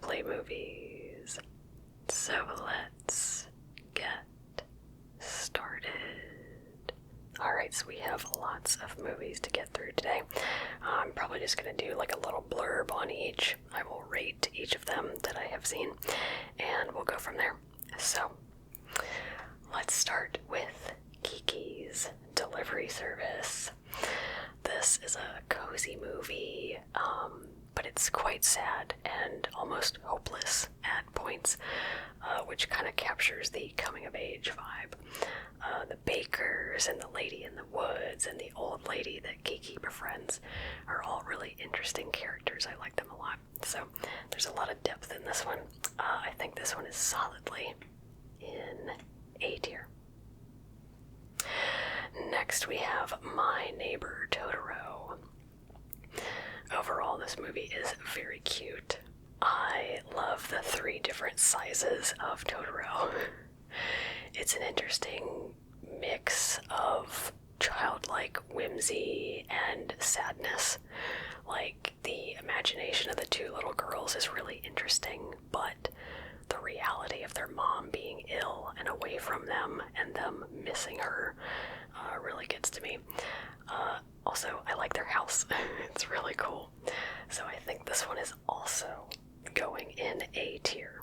Ghibli movies. So let's get started. Alright, so we have lots of movies to get through today. I'm probably just going to do like a little blurb on each. I will rate each of them that I have seen, and we'll go from there. So, let's start with Kiki's Delivery Service. This is a cozy movie, but it's quite sad and almost hopeless at points, which kind of captures the coming-of-age vibe. The bakers and the lady in the woods and the old lady that Kiki befriends are all really interesting characters. I like them a lot. So there's a lot of depth in this one. I think this one is solidly in A tier. Next we have My Neighbor Totoro. Overall, this movie is very cute. I love the 3 different sizes of Totoro. It's an interesting mix of childlike whimsy and sadness. Like, the imagination of the 2 little girls is really interesting, but the reality of their mom being ill and away from them and them missing her really gets to me. Also, I like their house. It's really cool. So I think this one is also going in A tier.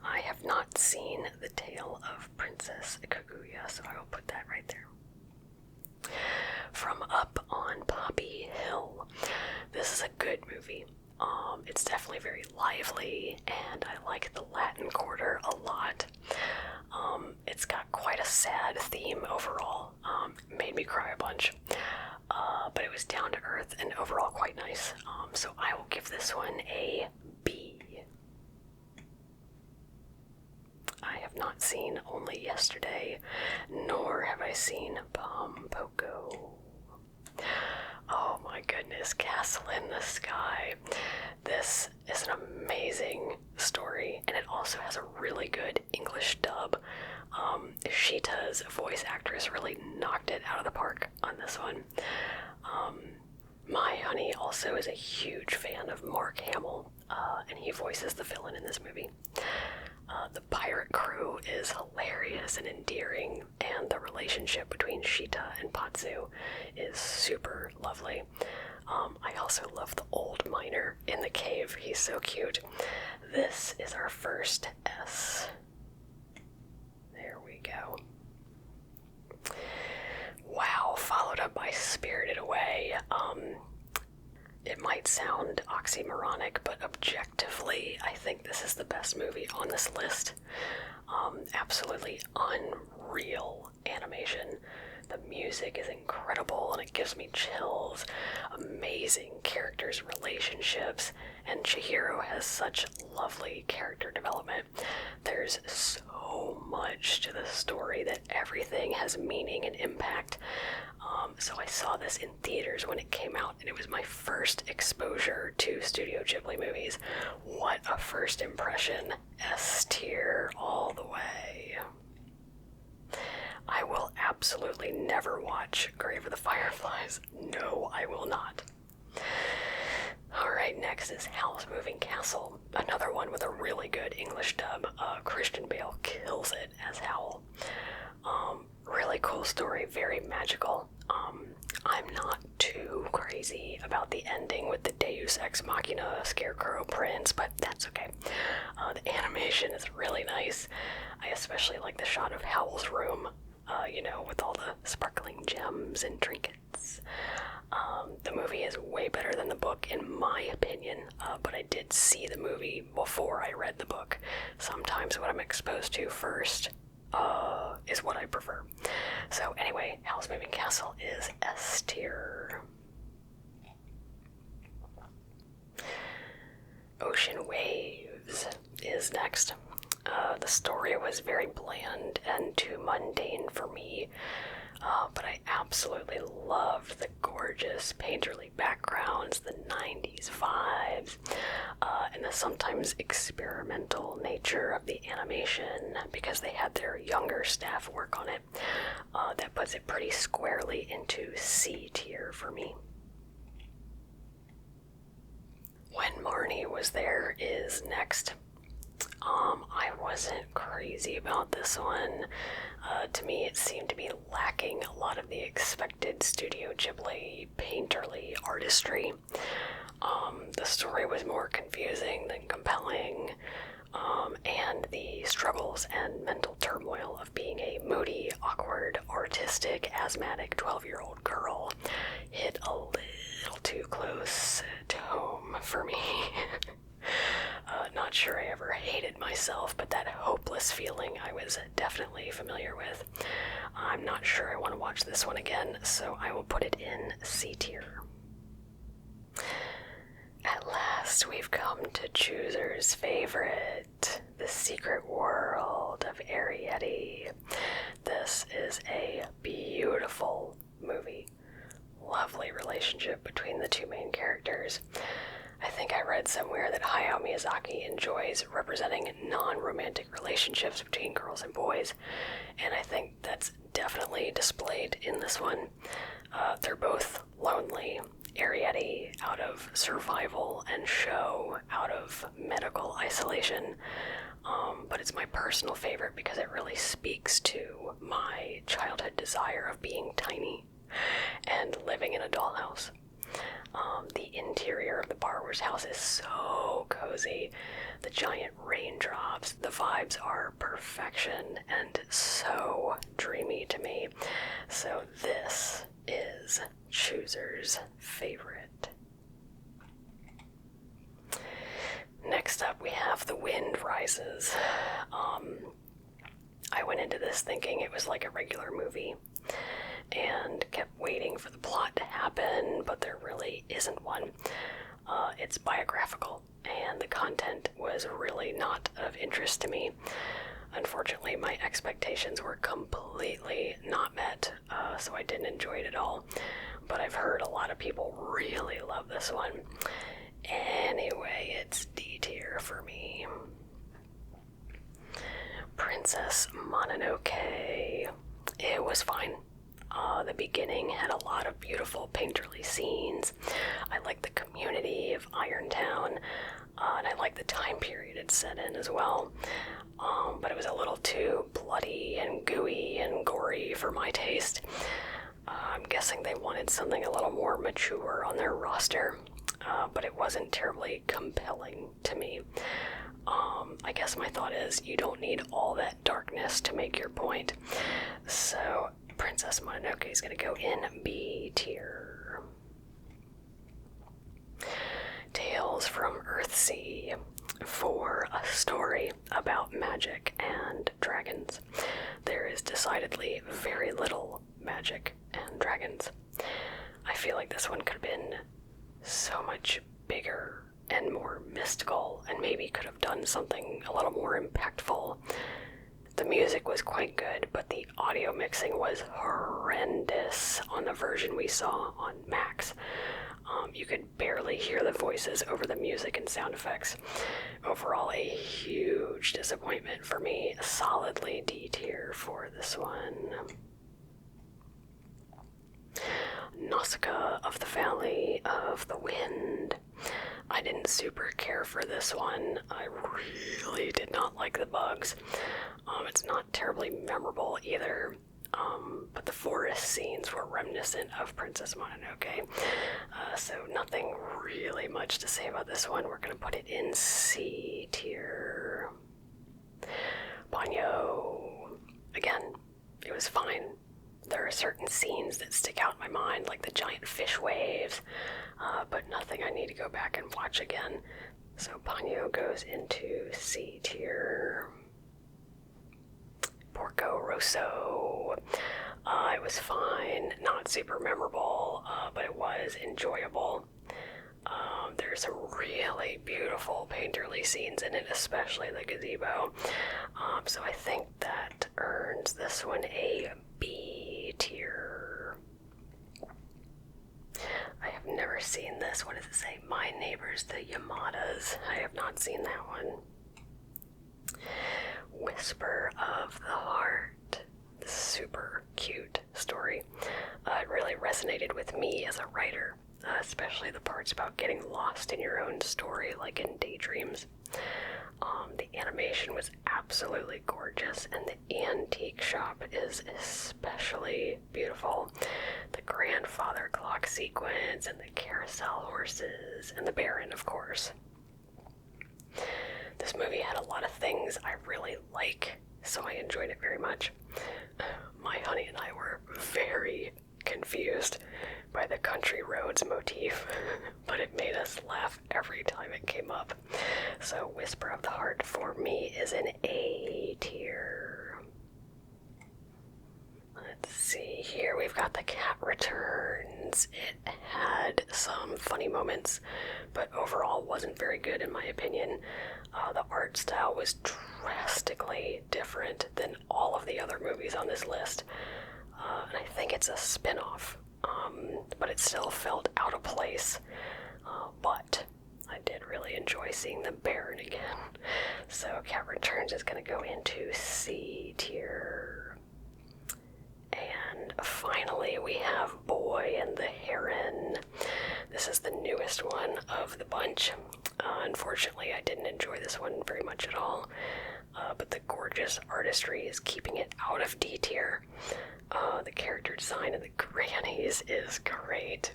I have not seen The Tale of Princess Kaguya, so I will put that right there. From Up on Poppy Hill. This is a good movie. It's definitely very lively, and I like the Latin Quarter a lot. It's got quite a sad theme overall. Made me cry a bunch. But it was down to earth and overall quite nice. So I will give this one a B. I have not seen Only Yesterday, nor have I seen Pompoko. Oh my goodness, Castle in the Sky. This is an amazing story, and it also has a really good English dub. Sheeta's voice actress really knocked it out of the park on this one. My honey also is a huge fan of Mark Hamill, and he voices the villain in this movie. The pirate crew is hilarious and endearing, and the relationship between Sheeta and Patsu is super lovely. I also love the old miner in the cave. He's so cute. This is our first S. There we go. Wow, followed up by Spirited Away. It might sound oxymoronic, but objectively, I think this is the best movie on this list. Absolutely unreal animation. The music is incredible, and it gives me chills. Amazing characters, relationships, and Chihiro has such lovely character development. There's so much to the story that everything has meaning and impact. So I saw this in theaters when it came out, and it was my first exposure to Studio Ghibli movies. What a first impression. S tier all the way. I will absolutely never watch Grave of the Fireflies. No, I will not. Alright, next is Howl's Moving Castle. Another one with a really good English dub. Christian Bale kills it as Howl. Really cool story, very magical. I'm not too crazy about the ending with the Deus Ex Machina Scarecrow Prince, but that's okay. The animation is really nice. I especially like the shot of Howl's room, with all the sparkling gems and trinkets. The movie is way better than the book, in my opinion, but I did see the movie before I read the book. Sometimes what I'm exposed to first is what I prefer. So anyway, Howl's Moving Castle is S tier. Ocean Waves is next. The story was very bland and too mundane for me, but I absolutely loved the gorgeous painterly backgrounds, the 90s vibes, and the sometimes experimental nature of the animation, because they had their younger staff work on it. That puts it pretty squarely into C tier for me. When Almost There is next. I wasn't crazy about this one. To me, it seemed to be lacking a lot of the expected Studio Ghibli painterly artistry. The story was more confusing than compelling, and the struggles and mental turmoil of being a moody, awkward, artistic, asthmatic 12-year-old girl hit a little too close to home for me. Not sure I ever hated myself, but that hopeless feeling I was definitely familiar with. I'm not sure I want to watch this one again, so I will put it in C tier. At last, we've come to Chooser's favorite, The Secret World of Arrietty. This is a beautiful movie. Lovely relationship between the two main characters. I think I read somewhere that Hayao Miyazaki enjoys representing non-romantic relationships between girls and boys, and I think that's definitely displayed in this one. They're both lonely. Arrietty out of survival, and Sho out of medical isolation. But it's my personal favorite because it really speaks to my childhood desire of being tiny and living in a dollhouse. The interior of the borrower's house is so cozy. The giant raindrops, the vibes are perfection and so dreamy to me. So this is Chooser's favorite. Next up, we have The Wind Rises. I went into this thinking it was like a regular movie and kept waiting for the plot to happen, but there really isn't one. It's biographical, and the content was really not of interest to me. Unfortunately, my expectations were completely not met, so I didn't enjoy it at all. But I've heard a lot of people really love this one. Anyway, it's D tier for me. Princess Mononoke. It was fine. The beginning had a lot of beautiful painterly scenes. I liked the community of Irontown, and I liked the time period it's set in as well. But it was a little too bloody and gooey and gory for my taste. I'm guessing they wanted something a little more mature on their roster, but it wasn't terribly compelling to me. I guess my thought is you don't need all that darkness to make your point. So Princess Mononoke is going to go in B tier. Tales from Earthsea, for a story about magic and dragons. There is decidedly very little magic and dragons. I feel like this one could have been so much bigger and more mystical, and maybe could have done something a little more impactful. The music was quite good, but the audio mixing was horrendous on the version we saw on Max. You could barely hear the voices over the music and sound effects. Overall, a huge disappointment for me. Solidly D tier for this one. Nausicaa of the Valley of the Wind. I didn't super care for this one. I really did not like the bugs. It's not terribly memorable either. But the forest scenes were reminiscent of Princess Mononoke. So nothing really much to say about this one. We're going to put it in C tier. Ponyo. Again, it was fine. There are certain scenes that stick out in my mind, like the giant fish waves, but nothing I need to go back and watch again. So Ponyo goes into C tier. Porco Rosso. It was fine, not super memorable, but it was enjoyable. There's some really beautiful painterly scenes in it, especially the gazebo. So I think that earns this one a B tier. I have never seen this. What does it say? My Neighbors, the Yamadas. I have not seen that one. Whisper of the Heart. Super cute story. It really resonated with me as a writer. especially the parts about getting lost in your own story, like in Daydreams. The animation was absolutely gorgeous, and the antique shop is especially beautiful. The grandfather clock sequence, and the carousel horses, and the Baron, of course. This movie had a lot of things I really like, so I enjoyed it very much. My honey and I were very confused by the country roads motif, but it made us laugh every time it came up. So Whisper of the Heart for me is an A tier. Let's see here, we've got The Cat Returns. It had some funny moments, but overall wasn't very good in my opinion. The art style was drastically different than all of the other movies on this list. And I think it's a spin-off, but it still felt out of place. But I did really enjoy seeing the Baron again. So Cat Returns is going to go into C tier. And finally we have Boy and the Heron. This is the newest one of the bunch. Unfortunately, I didn't enjoy this one very much at all. But the gorgeous artistry is keeping it out of D tier. The character design of the grannies is great.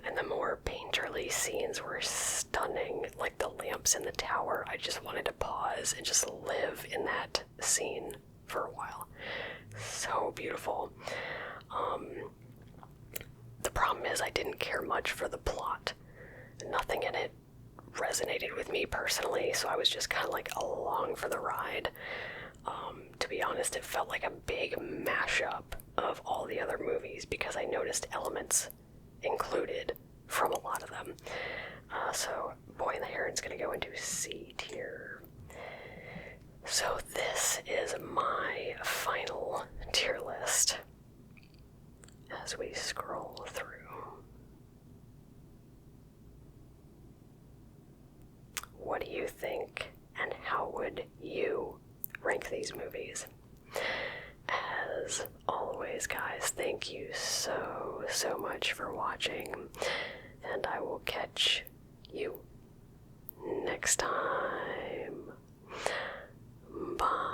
And the more painterly scenes were stunning, like the lamps in the tower. I just wanted to pause and just live in that scene for a while. So beautiful. The problem is I didn't care much for the plot. Nothing in it resonated with me personally, so I was just kind of like along for the ride. To be honest, it felt like a big mashup of all the other movies because I noticed elements included from a lot of them. So Boy and the Heron's gonna go into C tier. So this is my final tier list as we scroll through. What do you think, and how would you rank these movies? As always, guys, thank you so much for watching, and I will catch you next time. Bye.